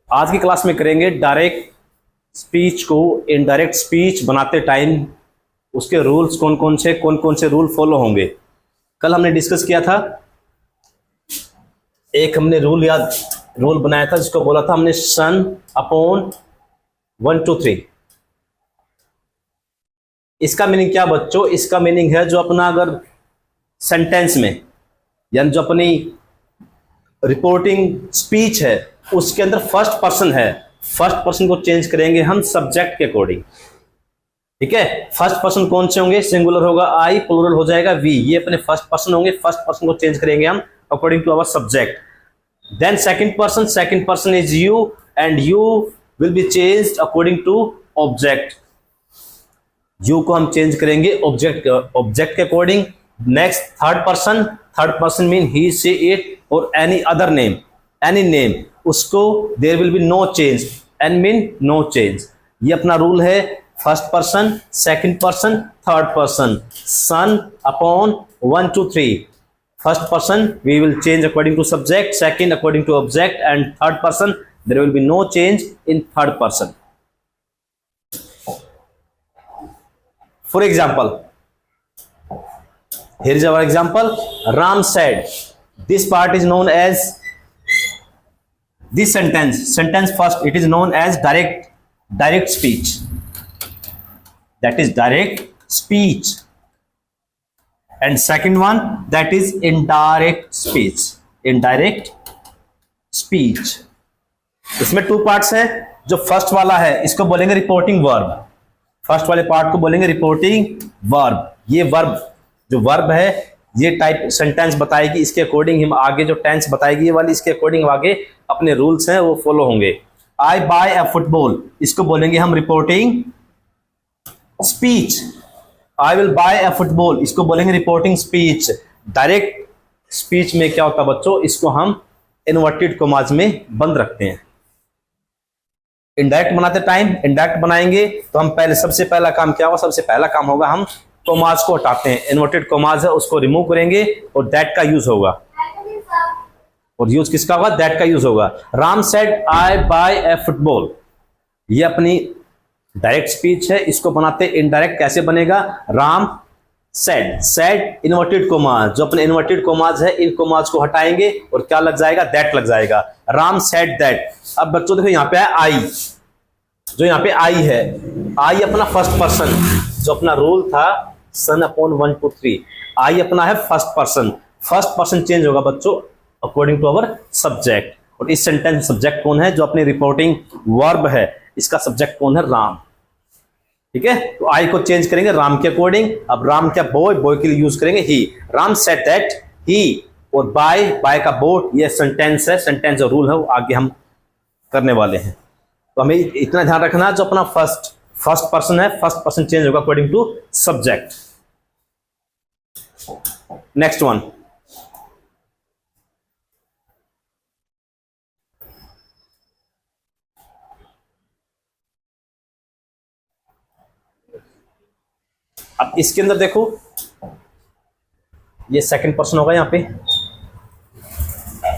आज की क्लास में करेंगे डायरेक्ट स्पीच को इनडायरेक्ट स्पीच बनाते टाइम उसके रूल्स कौन कौन से रूल फॉलो होंगे। कल हमने डिस्कस किया था, एक हमने रूल बनाया था जिसको बोला था हमने सन अपॉन 1 2 3। इसका मीनिंग क्या बच्चों? इसका मीनिंग है जो अपना अगर सेंटेंस में यानी जो अपनी रिपोर्टिंग स्पीच है उसके अंदर फर्स्ट पर्सन है, फर्स्ट पर्सन को चेंज करेंगे हम सब्जेक्ट के अकॉर्डिंग। ठीक है, फर्स्ट पर्सन कौन से होंगे? सिंगुलर होगा आई, प्लूरल हो जाएगा वी। ये अपने फर्स्ट पर्सन होंगे, फर्स्ट पर्सन को चेंज करेंगे हम according to our subject. Then second person is you and you will be changed according to object. You को हम चेंज करेंगे ऑब्जेक्ट के according. Next third person mean he she it और any other name, any name, उसको there will be no change, an mean no change. ये अपना rule है first person, second person, third person. सन upon 1 2 3। First person we will change according to subject, second according to object and third person there will be no change in third person. For example, here is our example. Ram said, this part is known as, this sentence first, it is known as direct speech. That is direct speech. And second one, that is indirect speech. Indirect speech. इसमें 2 parts है। जो first वाला है इसको बोलेंगे reporting verb. First वाले part को बोलेंगे रिपोर्टिंग वर्ब। ये वर्ब जो वर्ब है ये टाइप सेंटेंस बताएगी, इसके अकॉर्डिंग हम आगे जो टेंस बताएगी ये वाली, इसके अकॉर्डिंग आगे अपने रूल्स हैं वो फॉलो होंगे। आई बाय अ फुटबॉल, इसको बोलेंगे हम reporting speech. I will buy a football, इसको बोलेंगे रिपोर्टिंग स्पीच। डायरेक्ट स्पीच में क्या होता है बच्चों? इसको हम इन्वर्टेड कॉमास में बंद रखते हैं। इनडायरेक्ट बनाते टाइम इनडायरेक्ट बनाएंगे तो हम पहले सबसे पहला काम क्या होगा? सबसे पहला काम होगा हम कॉमास को हटाते हैं। इन्वर्टेड कॉमास है उसको रिमूव करेंगे और दैट का यूज होगा। और यूज किसका होगा? दैट का यूज होगा। Ram said I buy a football, ये अपनी डायरेक्ट स्पीच है। इसको बनाते इनडायरेक्ट कैसे बनेगा? राम सेड इन्वर्टेड कॉमास, जो अपने इन्वर्टेड कॉमास है इन कॉमास को हटाएंगे और क्या लग जाएगा? दैट लग जाएगा। Ram said that. अब बच्चों देखो यहाँ पे है आई, जो यहाँ पे आई है, आई अपना फर्स्ट पर्सन, जो अपना रूल था सन अपॉन 1 2 3। आई अपना है फर्स्ट पर्सन चेंज होगा बच्चों अकॉर्डिंग टू अवर सब्जेक्ट। और इस सेंटेंस सब्जेक्ट कौन है? जो अपनी रिपोर्टिंग वर्ब है इसका सब्जेक्ट कौन है? राम। ठीक है, तो आई को चेंज करेंगे राम के अकॉर्डिंग। अब राम क्या? बॉय के लिए यूज करेंगे ही। राम सेड दैट ही, और बाय का बोट, ये सेंटेंस है, सेंटेंस जो रूल है वो आगे हम करने वाले हैं। तो हमें इतना ध्यान रखना, जो अपना फर्स्ट पर्सन है फर्स्ट पर्सन चेंज होगा according to subject. Next one, अब इसके अंदर देखो ये सेकंड पर्सन होगा। यहाँ पे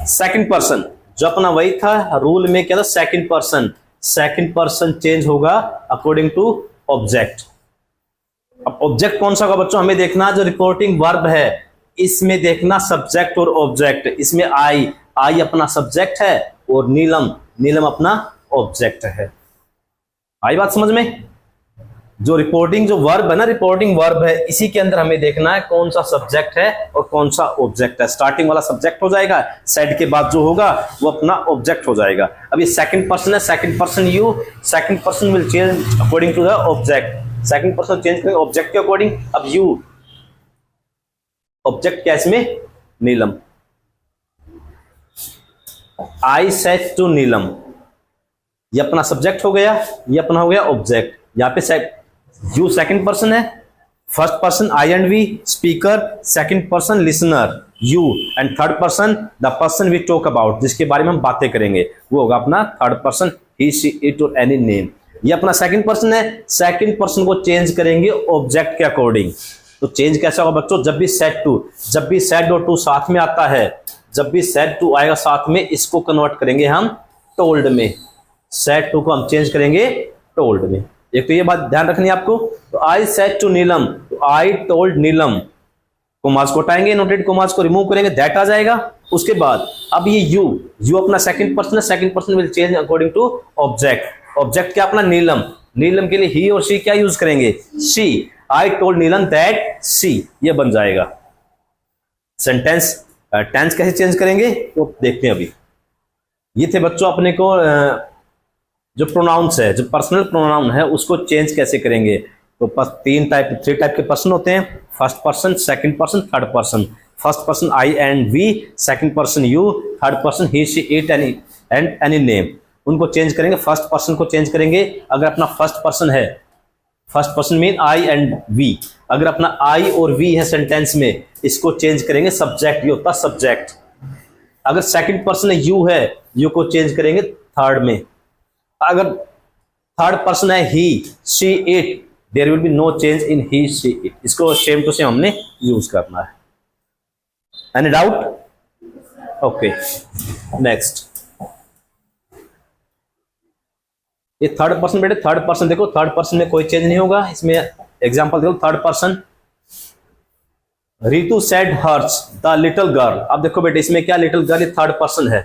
सेकंड पर्सन जो अपना वही था रूल में क्या था? सेकंड पर्सन चेंज होगा अकॉर्डिंग टू ऑब्जेक्ट। अब ऑब्जेक्ट कौन सा होगा बच्चों? हमें देखना जो रिपोर्टिंग वर्ब है इसमें देखना सब्जेक्ट और ऑब्जेक्ट। इसमें आई अपना सब्जेक्ट है और नीलम अपना ऑब्जेक्ट है। आई बात समझ में? जो रिपोर्टिंग जो वर्ब है ना, रिपोर्टिंग वर्ब है, इसी के अंदर हमें देखना है कौन सा सब्जेक्ट है और कौन सा ऑब्जेक्ट है। स्टार्टिंग वाला सब्जेक्ट हो जाएगा, सेड के बाद जो होगा वो अपना ऑब्जेक्ट हो जाएगा। अब ये सेकंड पर्सन है, second person you, second person will change according to the object. Second person change करेंगे ऑब्जेक्ट के अकॉर्डिंग। अब यू ऑब्जेक्ट क्या इसमें? नीलम। आई सेड टू नीलम, ये अपना सब्जेक्ट हो गया, ये अपना हो गया ऑब्जेक्ट। यहाँ पे यू सेकंड पर्सन है, first person I and we speaker, second person listener you and third person the person we talk about, जिसके बारे में हम बातें करेंगे वो होगा अपना third person he she it और एनी नेम। ये अपना सेकंड पर्सन है, सेकंड पर्सन को चेंज करेंगे ऑब्जेक्ट के अकॉर्डिंग। तो चेंज कैसा होगा बच्चों? जब भी सेड और टू साथ में आता है, जब भी सेड टू आएगा साथ में, इसको कन्वर्ट करेंगे हम टोल्ड में। सेड टू को हम चेंज करेंगे टोल्ड में। एक तो ये बात ध्यान रखनी है आपको। तो आई सेड टू नीलम, तो आई टोल्ड नीलम, कोमास को हटाएंगे, नोटेड कोमास को रिमूव करेंगे, दैट आ जाएगा। उसके बाद अब ये यू अपना सेकंड पर्सन है, second person will change according to object. Object क्या अपना नीलम, नीलम के लिए ही और शी क्या यूज करेंगे, she. I told Neelam that she, ये बन जाएगा सेंटेंस। टेंस कैसे चेंज करेंगे तो देखते हैं अभी। ये थे बच्चों अपने को जो प्रोनाउंस है, जो पर्सनल प्रोनाउन है उसको चेंज कैसे करेंगे। तो थ्री टाइप के पर्सन होते हैं, first person, second person, third person. First person I and we, second person you, third person he she it and any name. उनको चेंज करेंगे। फर्स्ट पर्सन को चेंज करेंगे अगर अपना फर्स्ट पर्सन है, first person mean I and we. अगर अपना आई और वी है सेंटेंस में, इसको चेंज करेंगे सब्जेक्ट, ये होता सब्जेक्ट। अगर सेकंड पर्सन यू है, यू को चेंज करेंगे थर्ड में। अगर थर्ड पर्सन है he, she, it, there will be no change in he, she, it. इसको सेम टू सेम हमने यूज करना है। Any doubt? Okay, next. ये थर्ड पर्सन बेटे, थर्ड पर्सन देखो, थर्ड पर्सन में कोई चेंज नहीं होगा। इसमें एग्जांपल देखो, third person Ritu said hers the little girl. अब देखो बेटे इसमें क्या लिटिल गर्ल, थर्ड पर्सन है,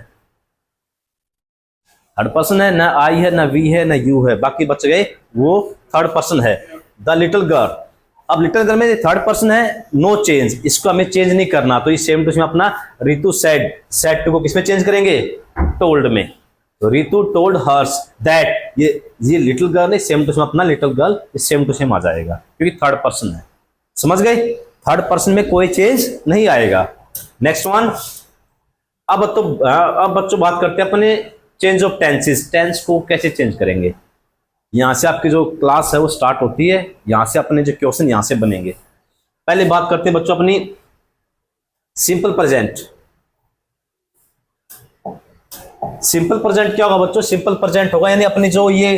थर्ड पर्सन है, ना आई है, ना वी है, ना यू है, बाकी बच गए वो थर्ड पर्सन है। द लिटिल गर्ल, अब लिटिल गर्ल में थर्ड पर्सन है, नो चेंज, इसको हमें चेंज नहीं करना। तो ये सेम टू सेम अपना रितु सेड, सेड टू को किसमें चेंज करेंगे, टोल्ड में। तो रितु टोल्ड हर्स दैट, ये लिटिल गर्ल है, सेम टू सेम अपना little girl same to same आ जाएगा क्योंकि थर्ड पर्सन है। समझ गए? थर्ड पर्सन में कोई चेंज नहीं आएगा। Next one. अब बच्चों बात करते हैं अपने चेंज ऑफ टेंसेस। टेंस को कैसे चेंज करेंगे। यहां से आपकी जो क्लास है वो स्टार्ट होती है, यहां से अपने जो क्वेश्चन यहां से बनेंगे। पहले बात करते हैं बच्चों अपनी सिंपल प्रेजेंट। सिंपल प्रेजेंट क्या होगा बच्चों, सिंपल प्रेजेंट होगा यानी अपनी जो ये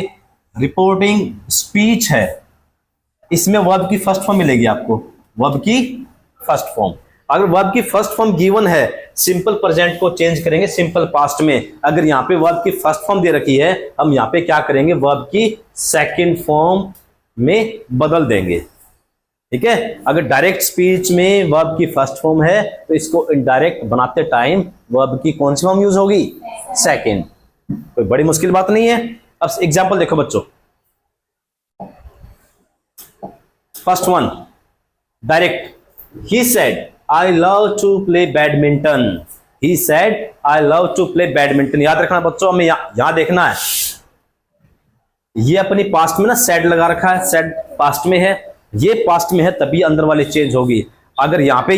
रिपोर्टिंग स्पीच है, इसमें वर्ब की फर्स्ट फॉर्म मिलेगी आपको, वर्ब की फर्स्ट फॉर्म। अगर वर्ब की फर्स्ट फॉर्म गिवन है, सिंपल प्रेजेंट को चेंज करेंगे सिंपल पास्ट में। अगर यहाँ पे वर्ब की फर्स्ट फॉर्म दे रखी है, हम यहाँ पे क्या करेंगे, वर्ब की सेकंड फॉर्म में बदल देंगे। ठीक है? अगर डायरेक्ट स्पीच में वर्ब की फर्स्ट फॉर्म है, तो इसको इनडायरेक्ट बनाते टाइम वर्ब की कौन सी फॉर्म यूज होगी, सेकंड। कोई बड़ी मुश्किल बात नहीं है। अब एग्जांपल देखो बच्चों, first one direct, he said I love to play badminton. He said I love to play badminton. याद रखना बच्चों, हमें यहां देखना है, ये अपनी पास्ट में ना सेड लगा रखा है, सेड पास्ट में है, ये पास्ट में है, तभी अंदर वाली चेंज होगी। अगर यहां पे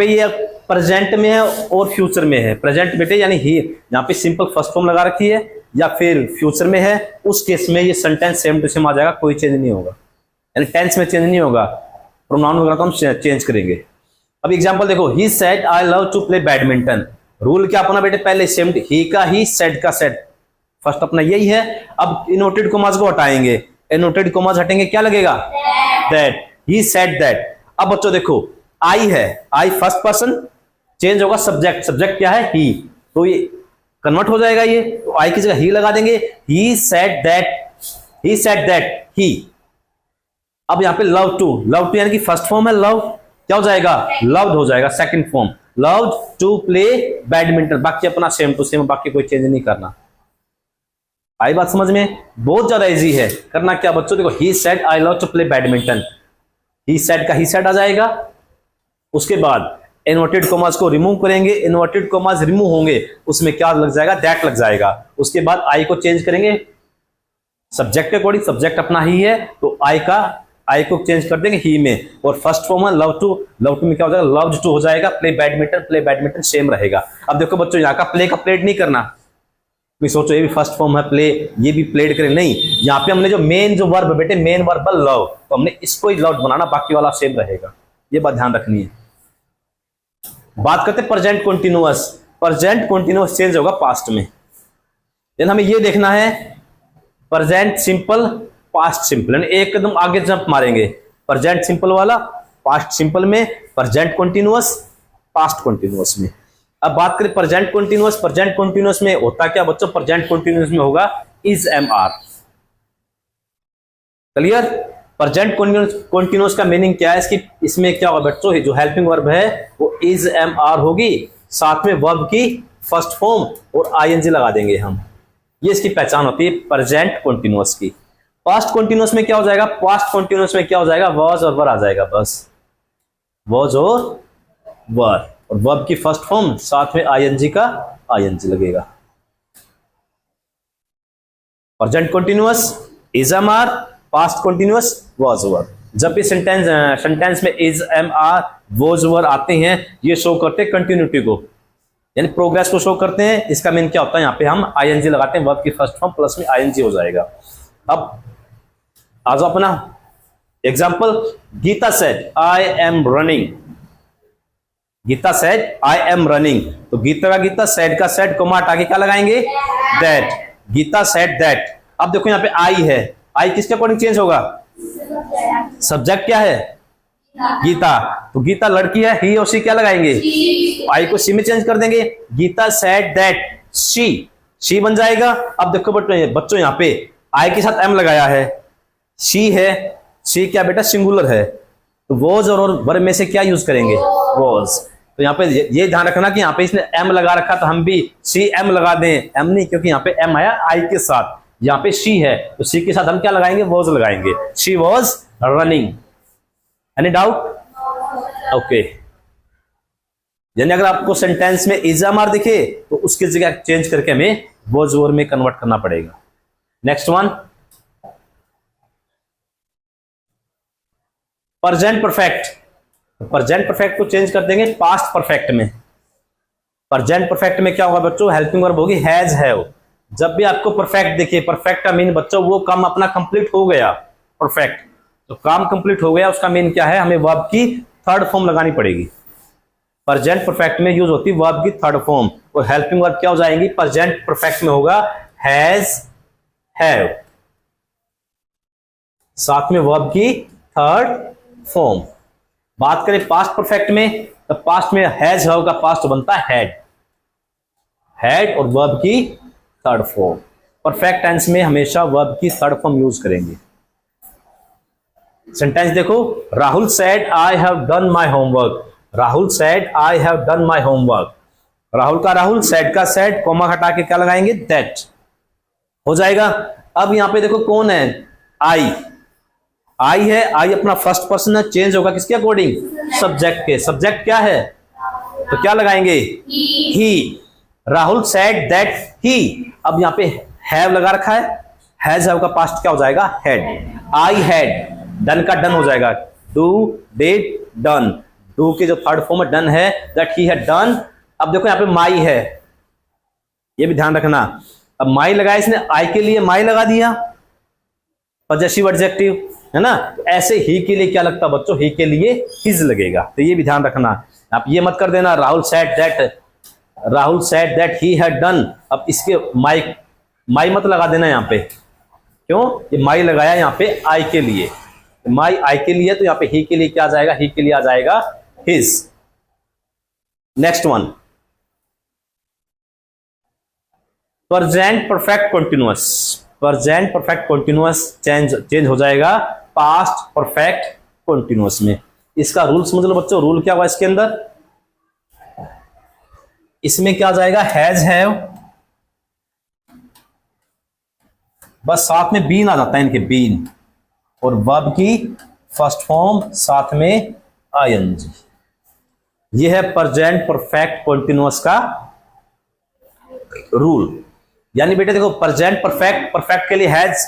ये प्रेजेंट में है और फ्यूचर में है, प्रेजेंट बेटे यानी ही, यहाँ पे सिंपल फर्स्ट फॉर्म लगा रखी है, या फिर फ्यूचर में है, उस केस में ये सेंटेंस सेम टू सेम आ जाएगा, कोई चेंज नहीं होगा। यानी टेंस में चेंज नहीं होगा, प्रोनाउन वगैरह तो हम चेंज करेंगे। अब एग्जांपल देखो, he said I love to play badminton. Rule क्या अपना बेटे, पहले सेम ही का ही, सेड का सेड, फर्स्ट अपना यही है। अब इनवर्टेड कोमास को हटाएंगे, इनवर्टेड कोमास हटेंगे, क्या लगेगा, दैट, ही सेड दैट। अब बच्चों देखो, आई है, आई फर्स्ट पर्सन, चेंज होगा सब्जेक्ट, सब्जेक्ट क्या है, ही, तो ये कन्वर्ट हो जाएगा ये, तो आई की जगह ही लगा देंगे, ही सेड दैट ही। अब यहाँ पे लव टू यानी कि फर्स्ट फॉर्म है लव, क्या हो जाएगा, लव्ड हो जाएगा, second form loved to play badminton. बाकी अपना सेम टू सेम, बाकी कोई चेंज नहीं करना। आई बात समझ में? बहुत ज्यादा इजी है। करना क्या बच्चों, देखो, he said I love to play badminton, he said का ही सेड आ जाएगा। उसके बाद इन्वर्टेड कोमास को रिमूव करेंगे, इन्वर्टेड कोमास रिमूव होंगे, उसमें क्या लग जाएगा, दैट लग जाएगा। उसके बाद आई को चेंज करेंगे सब्जेक्ट के अकॉर्डिंग, सब्जेक्ट अपना ही है, तो आई को चेंज कर देंगे ही में, और फर्स्ट फॉर्म है लव टू में क्या हो जाएगा, लव्ड टू हो जाएगा। प्ले बैडमिंटन सेम रहेगा। अब देखो बच्चों, यहाँ का प्ले का प्लेड नहीं करना, भी सोचो ये भी फर्स्ट फॉर्म है प्ले, ये भी प्लेड करें, नहीं, यहाँ पे हमने जो मेन जो वर्ब बेटे, मेन वर्ब लव, तो हमने इसको ही लव्ड बनाना, बाकी वाला सेम रहेगा। ये बात ध्यान रखनी है। बात करते हैं present continuous. Present continuous change होगा पास्ट में, यानी हमें ये देखना है प्रेजेंट सिंपल, पास्ट सिंपल, यानी एक कदम आगे जंप मारेंगे। प्रेजेंट सिंपल वाला, पास्ट सिंपल में प्रेजेंट कंटीन्यूअस, पास्ट कंटिन्यूअस में। अब बात करें प्रेजेंट कंटिन्यूअस, प्रेजेंट कंटिन्यूअस में होता क्या बच्चों, प्रेजेंट कंटिन्यूअस में होगा is am are. Clear? Present continuous का मीनिंग क्या है, इसमें क्या होगा बच्चों, जो हेल्पिंग वर्ब है वो इज एम आर होगी, साथ में वर्ब की फर्स्ट फॉर्म और आईएनजी लगा देंगे हम। ये इसकी पहचान होती है प्रेजेंट कंटिन्यूअस की। पास्ट कंटिन्यूअस में क्या हो जाएगा, पास्ट कंटिन्यूअस में क्या हो जाएगा, वाज और वर आ जाएगा, बस वाज और वर, और वर्ब की फर्स्ट फॉर्म साथ में आईएनजी का आईएनजी लगेगा। Present continuous is am are, past continuous was were. जब भी सेंटेंस में is am are was were आते हैं, ये शो करते हैं कंटिन्यूटी को, यानी प्रोग्रेस को शो करते हैं। इसका मीन क्या होता है, यहाँ पे हम आईएनजी लगाते हैं, वर्ब की फर्स्ट फॉर्म प्लस में आईएनजी हो जाएगा। अब आ जाओ अपना example, Geeta said I am running. Geeta said I am running, तो गीता का गीता, सेड का सेड, कोमा हटा के क्या लगाएंगे, दैट। Gita said that. अब देखो यहाँ पे आई है, आई किसके अकॉर्डिंग चेंज होगा, सब्जेक्ट क्या है, गीता, तो गीता लड़की है, ही और सी क्या लगाएंगे, आई को सी में चेंज कर देंगे। गीता सेड दैट शी बन जाएगा। अब देखो बच्चों यहाँ पे आई के साथ एम लगाया है, शी है, शी क्या बेटा सिंगुलर है, तो वॉज और वर्ब में से क्या यूज करेंगे, वॉज। तो यहाँ पे ये ध्यान रखना कि यहाँ पे इसने एम लगा रखा, तो हम भी सी एम लगा दें, एम नहीं, क्योंकि यहाँ पे एम आया आई के साथ, यहाँ पे शी है, तो सी के साथ हम क्या लगाएंगे, वॉज लगाएंगे। She was running. Any doubt? Okay. यानी अगर आपको सेंटेंस में इज एम आर दिखे तो उसकी जगह चेंज करके हमें वॉज वर में कन्वर्ट करना पड़ेगा। Next one, present perfect. Present perfect को चेंज कर देंगे पास्ट परफेक्ट में। प्रेजेंट परफेक्ट में क्या होगा बच्चों, हेल्पिंग वर्ब होगी हैज हैव। जब भी आपको परफेक्ट देखिए, परफेक्ट का मीन बच्चों वो काम अपना कंप्लीट हो गया, परफेक्ट, तो काम कंप्लीट हो गया, उसका मीन क्या है, हमें वर्ब की थर्ड फॉर्म लगानी पड़ेगी। प्रेजेंट परफेक्ट में यूज होती वर्ब की थर्ड फॉर्म, और हेल्पिंग वर्ब क्या हो जाएंगी, प्रेजेंट परफेक्ट में होगा हैज हैव, साथ में वर्ब की थर्ड फॉर्म। बात करें पास्ट परफेक्ट में, तो पास्ट में हैज हैव का पास्ट बनता है हैड, हैड और वर्ब की थर्ड फॉर्म। परफेक्ट टेंस में हमेशा वर्ब की थर्ड फॉर्म यूज करेंगे। सेंटेंस देखो, Rahul said I have done my homework. Rahul said I have done my homework. Rahul का राहुल, सेड का सेड, कोमा हटा के क्या लगाएंगे, दैट हो जाएगा। अब यहां पे देखो कौन है, आई, आई है, आई अपना फर्स्ट पर्सन है, चेंज होगा किसके अकॉर्डिंग, सब्जेक्ट के। सब्जेक्ट क्या है, तो क्या लगाएंगे, ही। राहुल सेड दैट ही, अब यहां पे हैव लगा रखा है, हैज हैव का पास्ट क्या हो जाएगा, हैड। आई हैड, डन का डन हो जाएगा, डू डिड डन, डू के जो थर्ड फॉर्म में डन है, दैट ही हैड डन। अब देखो यहाँ पे माई है, ये भी ध्यान रखना। अब माई लगाया इसने, आई के लिए माई लगा दिया, पॉजेसिव एडजेक्टिव है ना। ऐसे ही के लिए क्या लगता बच्चों, ही के लिए हिज लगेगा, तो ये भी ध्यान रखना। आप ये मत कर देना Rahul said that he had done, अब इसके माई मत लगा देना यहाँ पे, क्यों, ये माई लगाया यहाँ पे आई के लिए, माई आई के लिए, तो यहाँ पे ही के लिए क्या आ जाएगा, ही के लिए आ जाएगा his. Next one, present perfect continuous. Present perfect continuous change हो जाएगा पास्ट परफेक्ट कंटिन्यूअस में। इसका रूल समझ लो बच्चों, रूल क्या हुआ इसके अंदर, इसमें क्या आ जाएगा, हैज हैव, बस साथ में बीन आ जाता है इनके, बीन, और वर्ब की फर्स्ट फॉर्म साथ में आईएनजी। ये है प्रेजेंट परफेक्ट कंटिन्यूअस का रूल। यानी बेटे देखो, प्रेजेंट परफेक्ट के लिए हैज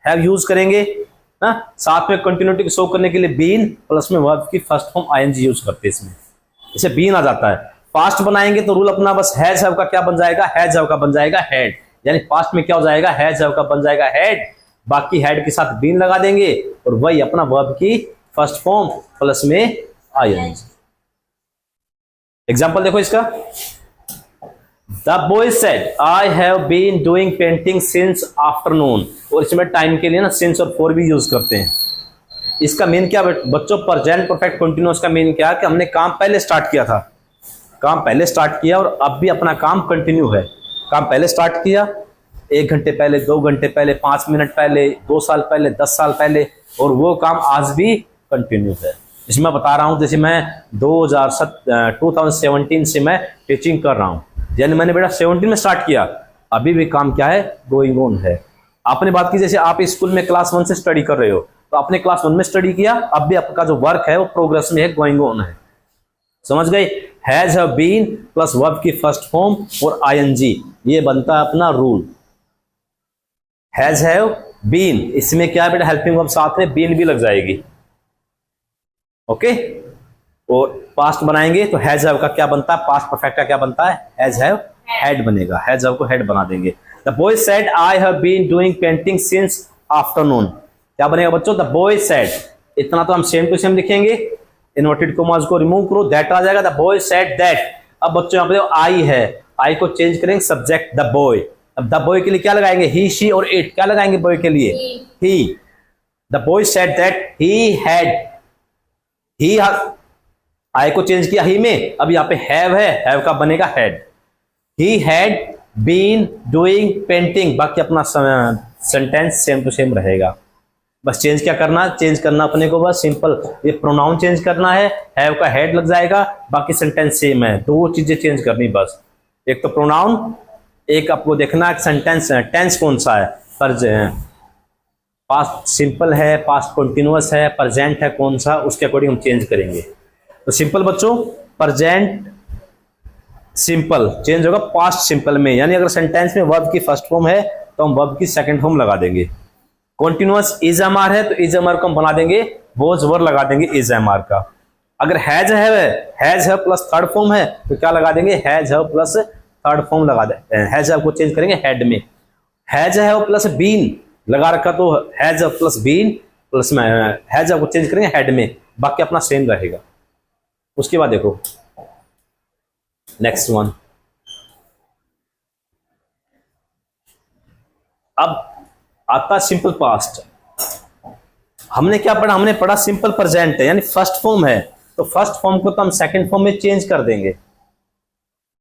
हैव यूज करेंगे ना, साथ में कंटिन्यूटी को शो करने के लिए बीन प्लस में वर्ब की फर्स्ट फॉर्म आईएनजी यूज करते हैं इसमें, इसे बीन आ जाता है। पास्ट बनाएंगे तो रूल अपना बस हैज हैव का क्या बन जाएगा, हैज हैव का बन जाएगा हैड, यानी पास्ट में क्या हो जाएगा, हैज हैव का बन जाएगा हैड, बाकी हैड के साथ बीन लगा देंगे, और वही अपना वर्ब की फर्स्ट फॉर्म प्लस में आईएनजी। एग्जांपल देखो इसका, the boy said I have been doing painting since afternoon, और इसमें टाइम के लिए ना सिंस और फॉर भी यूज करते हैं। इसका मीन क्या बच्चों, प्रेजेंट परफेक्ट कंटिन्यूअस का मीन क्या है कि हमने काम पहले स्टार्ट किया था, काम पहले स्टार्ट किया और अब भी अपना काम कंटिन्यू है। काम पहले स्टार्ट किया 1 घंटे पहले, 2 घंटे पहले, 5 मिनट पहले, 2 साल पहले, 10 साल पहले, और वो काम आज भी कंटिन्यू है। इसमें मैं बता रहा हूँ, जैसे मैं 2017 से मैं टीचिंग कर रहा हूँ, यानी मैंने बेटा 17 में स्टार्ट किया, अभी भी काम क्या है, गोइंग ऑन है। आपने बात की जैसे आप स्कूल में क्लास 1 से स्टडी कर रहे हो, तो आपने क्लास 1 में स्टडी किया, अब भी आपका जो वर्क है वो प्रोग्रेस में है, गोइंग ऑन है। समझ गए? Has have been plus verb की फर्स्ट फॉर्म और आईएनजी, ये बनता है अपना रूल। हैज हैव बीन, इसमें क्या है बेटा, हेल्पिंग वर्ब साथ में बीन भी लग जाएगी। ओके, और पास्ट बनाएंगे तो हैज हैव का क्या बनता है, पास्ट परफेक्ट का क्या बनता है, हैज हैव हैड बनेगा। हैज हैव को हैड बना देंगे। The boy said I have been doing painting since afternoon, क्या बनेगा बच्चों, द बॉय सेड। इतना तो हम सेम टू सेम लिखेंगे, इन्वर्टेड कॉमास को रिमूव करो, दैट आ जाएगा, द बॉय सेड दैट। अब बच्चों यहाँ पे आई है, आई को चेंज करेंगे सब्जेक्ट द बॉय। अब द बॉय के लिए क्या लगाएंगे, ही शी और इट, क्या लगाएंगे बॉय के लिए, he. The boy said that he had, he, I को चेंज किया ही में, अब यहाँ पे हैव है, हैव का बनेगा had. He had been doing painting, बाकी अपना सेंटेंस सेम टू सेम रहेगा। बस चेंज क्या करना, चेंज करना अपने को बस सिंपल ये प्रोनाउन चेंज करना है, हैव का हैड लग जाएगा, बाकी सेंटेंस सेम है। 2 चीजें चेंज करनी बस, एक तो प्रोनाउन, एक आपको देखना है सेंटेंस टेंस कौन सा है, पास्ट सिंपल है, पास्ट कंटिन्यूअस है, प्रेजेंट है कौन सा, उसके अकॉर्डिंग हम चेंज करेंगे। तो सिंपल बच्चों, प्रेजेंट सिंपल चेंज होगा पास्ट सिंपल में, यानी अगर सेंटेंस में वर्ब की फर्स्ट फॉर्म है तो हम वर्ब की सेकंड फॉर्म लगा देंगे। कॉन्टिन्यूअस इज एम आर है तो इज एम आर को हम बना देंगे वॉज वर लगा देंगे इज एम आर का। अगर हैज है प्लस थर्ड फॉर्म है तो क्या लगा देंगे, हैज है प्लस थर्ड फॉर्म लगा देंगे, हैज है को चेंज करेंगे हेड में। हैज है प्लस बीन लगा रखा तो हैज प्लस बीन प्लस में हैज को चेंज करेंगे हेड में, बाकी अपना सेम रहेगा। उसके बाद देखो नेक्स्ट वन, अब आता सिंपल पास्ट। हमने क्या पढ़ा, हमने पढ़ा सिंपल प्रेजेंट है यानी फर्स्ट फॉर्म है, तो फर्स्ट फॉर्म को तो हम सेकंड फॉर्म में चेंज कर देंगे,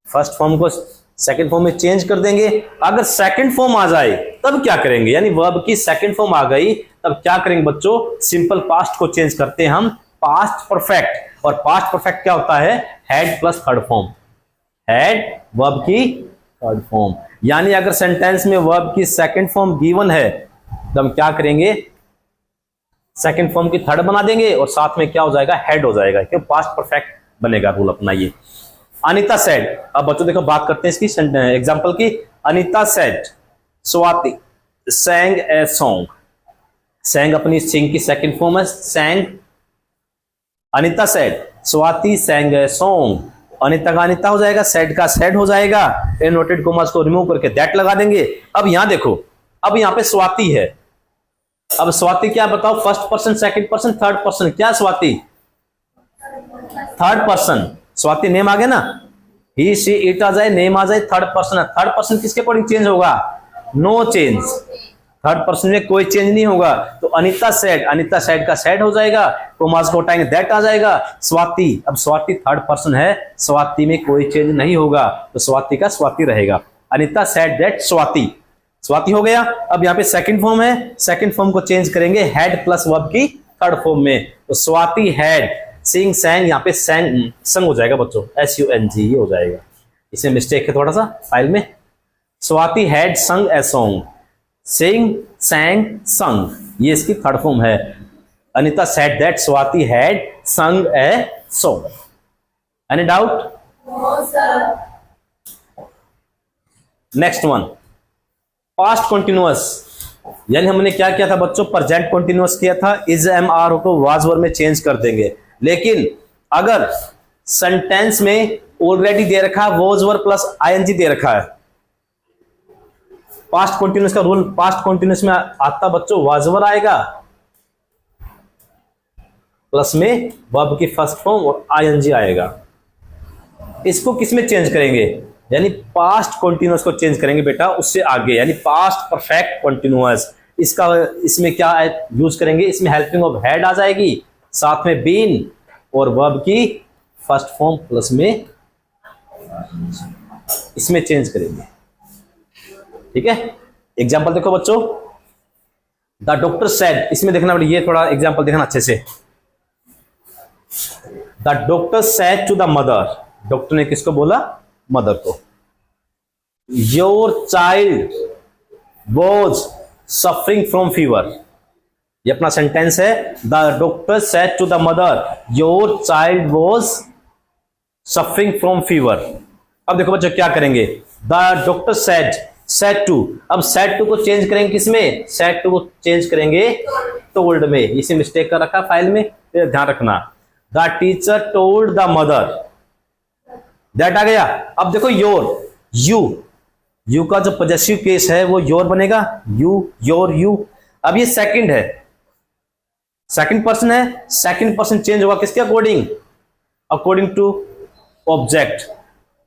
फर्स्ट फॉर्म को सेकंड फॉर्म में चेंज कर देंगे। अगर सेकंड फॉर्म आ जाए तब क्या करेंगे, यानी वर्ब की सेकंड फॉर्म आ गई तब क्या करेंगे बच्चों, सिंपल पास्ट को चेंज करते हैं हम पास्ट परफेक्ट। और पास्ट परफेक्ट क्या होता है, head plus third form, head verb की थर्ड फॉर्म। यानी अगर सेंटेंस में वर्ब की सेकंड फॉर्म गिवन है तो हम क्या करेंगे, सेकंड फॉर्म की थर्ड बना देंगे और साथ में क्या हो जाएगा, हेड हो जाएगा, क्यों पास्ट परफेक्ट बनेगा रूल अपना ये। अनीता सेड, अब बच्चों देखो बात करते हैं इसकी एग्जांपल की। Anita said Swati sang a song, sang अपनी सिंग की सेकंड फॉर्म है sang। Anita said Swati sang a song, Anita का अनीता हो जाएगा, सेड का सेड हो जाएगा, इनवर्टेड कॉमास को रिमूव करके दैट लगा देंगे। अब यहां देखो, अब यहां पे स्वाति है, अब स्वाति क्या बताओ, first person second person third person, क्या Swati third person, Swati name आ गया ना, ही शी इट आ जाए, नेम आ जाए, थर्ड पर्सन है। थर्ड पर्सन किसके अकॉर्डिंग चेंज होगा, नो चेंज, थर्ड पर्सन में कोई चेंज नहीं होगा। तो अनीता सेड, अनीता सेड का सेड हो जाएगा, कॉमास को हटाएंगे दैट आ जाएगा। स्वाति, अब स्वाति थर्ड पर्सन है, स्वाति में कोई चेंज नहीं होगा तो स्वाति का स्वाति रहेगा। अनीता सेड दैट स्वाति, स्वाति हो गया। अब यहाँ पे सेकंड फॉर्म है, सेकंड फॉर्म को चेंज करेंगे हेड प्लस वर्ब की थर्ड फॉर्म में, तो स्वाति हैड सिंग सैंग, यहाँ पे सैंग संग हो जाएगा बच्चों, SUNG ये हो जाएगा, इसमें मिस्टेक है थोड़ा सा फाइल में। Swati had sung a song, सिंग सैंग संग, ये इसकी थर्ड फॉर्म है। Anita said that Swati had sung a song. Any doubt? No sir. Next one, past continuous, यानी हमने क्या किया था बच्चों, प्रेजेंट कंटिन्यूअस किया था, इज एम आर को वाज वर में चेंज कर देंगे। लेकिन अगर सेंटेंस में ऑलरेडी दे रखा है वॉज वर प्लस ING दे रखा है, पास्ट कंटिन्यूअस का रूल, पास्ट कंटिन्यूअस में आता बच्चों वाज वर आएगा प्लस में वर्ब की फर्स्ट फॉर्म और ING आएगा। इसको किस में चेंज करेंगे, यानी पास्ट कंटिन्यूअस को चेंज करेंगे बेटा उससे आगे, यानी पास्ट परफेक्ट कंटिन्यूअस। इसका इसमें क्या यूज करेंगे, इसमें हेल्पिंग ऑफ हेड आ जाएगी, साथ में बीन और वर्ब की फर्स्ट फॉर्म प्लस में इसमें चेंज करेंगे। ठीक है, एग्जाम्पल देखो बच्चों, द डॉक्टर सेड, इसमें देखना पड़ेगा, ये थोड़ा एग्जाम्पल देखना अच्छे से। The doctor said to the mother, doctor ने किसको बोला? मदर को। Your child was suffering from fever, ये अपना सेंटेंस है। The doctor said to the mother your child was suffering from fever. अब देखो बच्चों क्या करेंगे, द डॉक्टर सेड टू, अब सेड टू को चेंज करेंगे किसमें? सेड टू को चेंज करेंगे टोल्ड में। इसे मिस्टेक कर रखा फाइल में, ध्यान रखना। The teacher told the mother, that आ गया। अब देखो योर, यू का जो पॉजेसिव केस है वो योर बनेगा, यू, योर, यू। अब ये सेकंड है, सेकंड पर्सन है, सेकंड पर्सन चेंज होगा किसके according? According to object.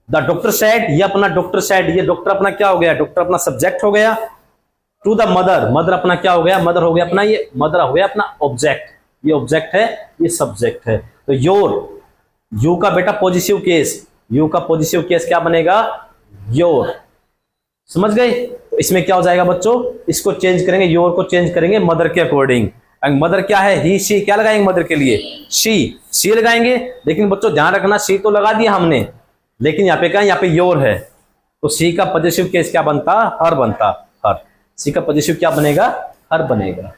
The doctor said, ये अपना डॉक्टर सेड, ये डॉक्टर अपना क्या हो गया? डॉक्टर अपना सब्जेक्ट हो गया। टू द मदर, मदर अपना क्या हो गया? मदर हो गया अपना, ये मदर हो गया अपना ऑब्जेक्ट, ये ऑब्जेक्ट है, ये सब्जेक्ट है। तो योर, यू का बेटा पॉजिटिव केस, यू का पॉजिटिव केस क्या बनेगा? योर। समझ गए? तो इसमें क्या हो जाएगा बच्चों? इसको चेंज करेंगे, योर को चेंज करेंगे मदर के अकॉर्डिंग। मदर क्या है? ही, शी, क्या लगाएंगे मदर के लिए? शी लगाएंगे। लेकिन बच्चों ध्यान रखना, शी तो लगा दिया हमने, लेकिन यहाँ पे क्या है? यहाँ पे योर है, तो सी का पॉजिटिव केस क्या बनता? हर बनता, हर। सी का पॉजिटिव क्या बनेगा? हर बनेगा।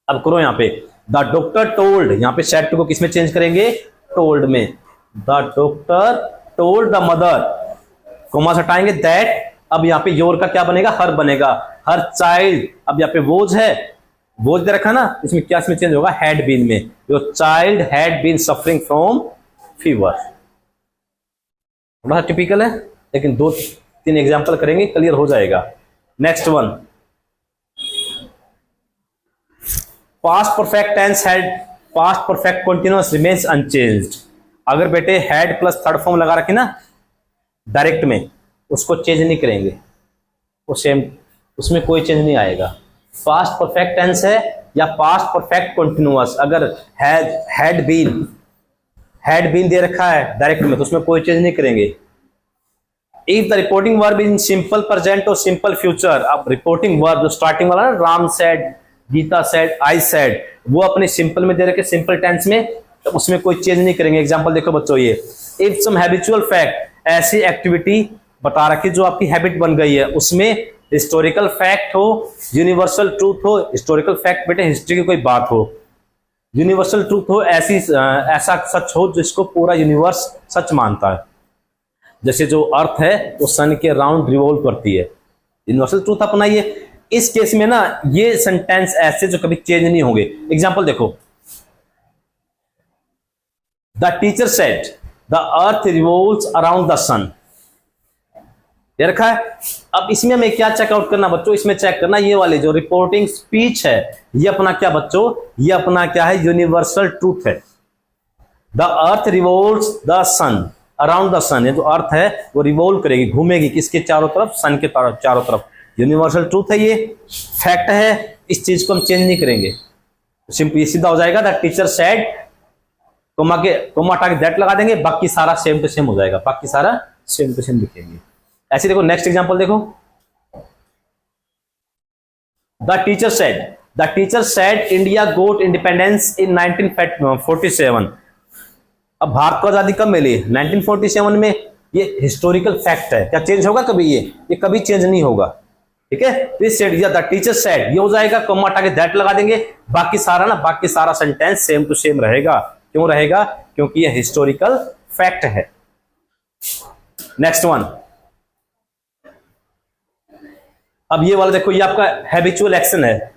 अब करो यहाँ पे, द डॉक्टर टोल्ड, यहाँ पे सेड टू को किसमें चेंज करेंगे? टोल्ड में। The doctor told the mother, comma हटाएंगे दैट, अब यहाँ पे योर का क्या बनेगा? हर बनेगा। हर चाइल्ड, अब यहाँ पे वोज है, वोज दे रखा ना, इसमें क्या इसमें चेंज होगा? हैड बीन में। Your child had been suffering from fever. बड़ा टिपिकल है, लेकिन 2-3 एग्जांपल करेंगे, क्लियर हो जाएगा। Next one, past perfect tense had, past perfect continuous remains unchanged. अगर बेटे हैड प्लस थर्ड फॉर्म लगा रखे ना डायरेक्ट में, उसको चेंज नहीं करेंगे, वो सेम, उसमें कोई चेंज नहीं आएगा। पास्ट परफेक्ट टेंस है या पास्ट परफेक्ट कंटीन्यूअस, अगर हैड बीन दे रखा है डायरेक्ट में, तो उसमें कोई चेंज नहीं करेंगे। If the reporting verb in simple present और सिंपल फ्यूचर, अब रिपोर्टिंग वर्ब जो स्टार्टिंग वाला ना, Ram said, Gita said, I said, वो अपने सिंपल में दे रखे, सिंपल टेंस में, तो उसमें कोई चेंज नहीं करेंगे। एग्जांपल देखो बच्चों, ये इफ सम हैबिचुअल फैक्ट, ऐसी एक्टिविटी बता रखी जो आपकी हैबिट बन गई है, उसमें हिस्टोरिकल फैक्ट हो, यूनिवर्सल ट्रूथ हो। हिस्टोरिकल फैक्ट बेटे हिस्ट्री की कोई बात हो, यूनिवर्सल ट्रूथ हो, ऐसा सच हो जिसको पूरा यूनिवर्स सच मानता है। जैसे जो अर्थ है वो सन के राउंड रिवॉल्व करती है, यूनिवर्सल ट्रूथ अपनाइए। इस केस में ना ये सेंटेंस ऐसे जो कभी चेंज नहीं होंगे। एग्जांपल देखो, the teacher said the earth revolves around the sun, ये रखा है। अब इसमें हमें क्या चेकआउट करना बच्चों? इसमें चेक करना ये वाले जो रिपोर्टिंग स्पीच है, ये अपना क्या बच्चों? ये अपना क्या है? यूनिवर्सल ट्रूथ है। The earth revolves the sun around the sun, ये जो अर्थ है वो रिवॉल्व करेगी, घूमेगी किसके चारों तरफ? सन के चारों तरफ। यूनिवर्सल ट्रूथ है, ये फैक्ट है, इस चीज को हम चेंज नहीं करेंगे। सिंपल सीधा हो जाएगा, द टीचर सेड, कोमा हटा के दैट लगा देंगे, बाकी सारा सेम टू सेम हो जाएगा, बाकी सारा सेम टू सेम लिखेंगे। ऐसे देखो, नेक्स्ट एग्जांपल देखो, the teacher said India got independence in 1947। अब भारत को आजादी कब मिली? 1947 में। ये हिस्टोरिकल फैक्ट है, क्या चेंज होगा कभी? ये कभी चेंज नहीं होगा। ठीक है, दिस सेड या द टीचर सेड, ये हो जाएगा, कोमा हटा के दैट लगा देंगे, बाकी सारा सेंटेंस सेम टू सेम रहेगा। क्यों रहेगा? क्योंकि ये हिस्टोरिकल फैक्ट है। नेक्स्ट वन, अब ये वाला देखो, ये आपका हैबिचुअल एक्शन है।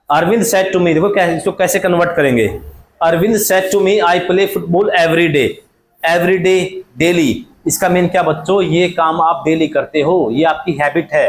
अरविंद सेड टू मी, देखो इसको कैसे कन्वर्ट करेंगे। Arvind said to me I play football every day, every day, daily. इसका मीन क्या बच्चों? ये काम आप डेली करते हो, ये आपकी हैबिट है,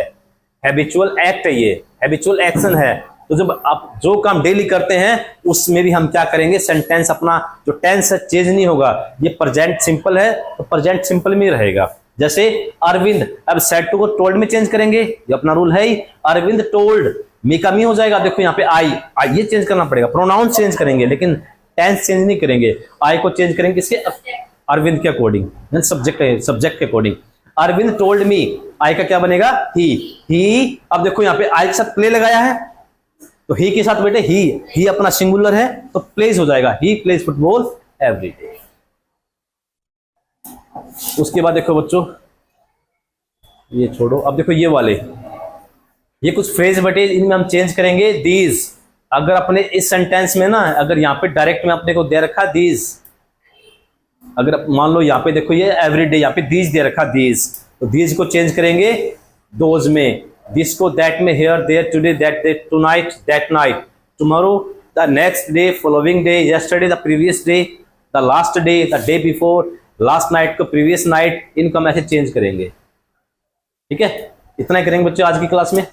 हैबिचुअल एक्ट है, ये हैबिचुअल एक्शन है। तो जब आप जो काम डेली करते हैं उसमें भी हम क्या करेंगे? सेंटेंस अपना जो टेंस है चेंज नहीं होगा। ये प्रेजेंट सिंपल है तो प्रेजेंट सिंपल में रहेगा। जैसे अरविंद, अब सेड टू को टोल्ड में चेंज करेंगे, ये अपना रूल है ही। अरविंद टोल्ड, मी का मी हो जाएगा। देखो यहाँ पे आई ये चेंज करना पड़ेगा, प्रोनाउन चेंज करेंगे लेकिन टेंस चेंज नहीं करेंगे। आई को चेंज करेंगे किसके? अरविंद के अकॉर्डिंग, सब्जेक्ट के अकॉर्डिंग। अरविंद टोल्ड मी, आई का क्या बनेगा? ही। अब देखो यहाँ पे आई के साथ प्ले लगाया है, तो ही के साथ बेटे ही अपना सिंगुलर है तो प्लेज हो जाएगा, he plays football every day. उसके बाद देखो बच्चों, ये छोड़ो, अब देखो ये वाले, ये कुछ फ्रेज बेटे इनमें हम चेंज करेंगे। दीज, अगर अपने इस सेंटेंस में ना, अगर यहाँ पे डायरेक्ट में अपने को दे रखा दीज, अगर मान लो यहाँ पे देखो ये एवरीडे, यहाँ पे दीज दे रखा दीज, तो दीज को चेंज करेंगे दोज में, दिस को दैट में, here there, today that day, tonight that night, tomorrow the next day, following day, yesterday the previous day, the last day, the day before, last night को previous night, इनको हम ऐसे change करेंगे। ठीक है, इतना ही करेंगे बच्चों आज की क्लास में।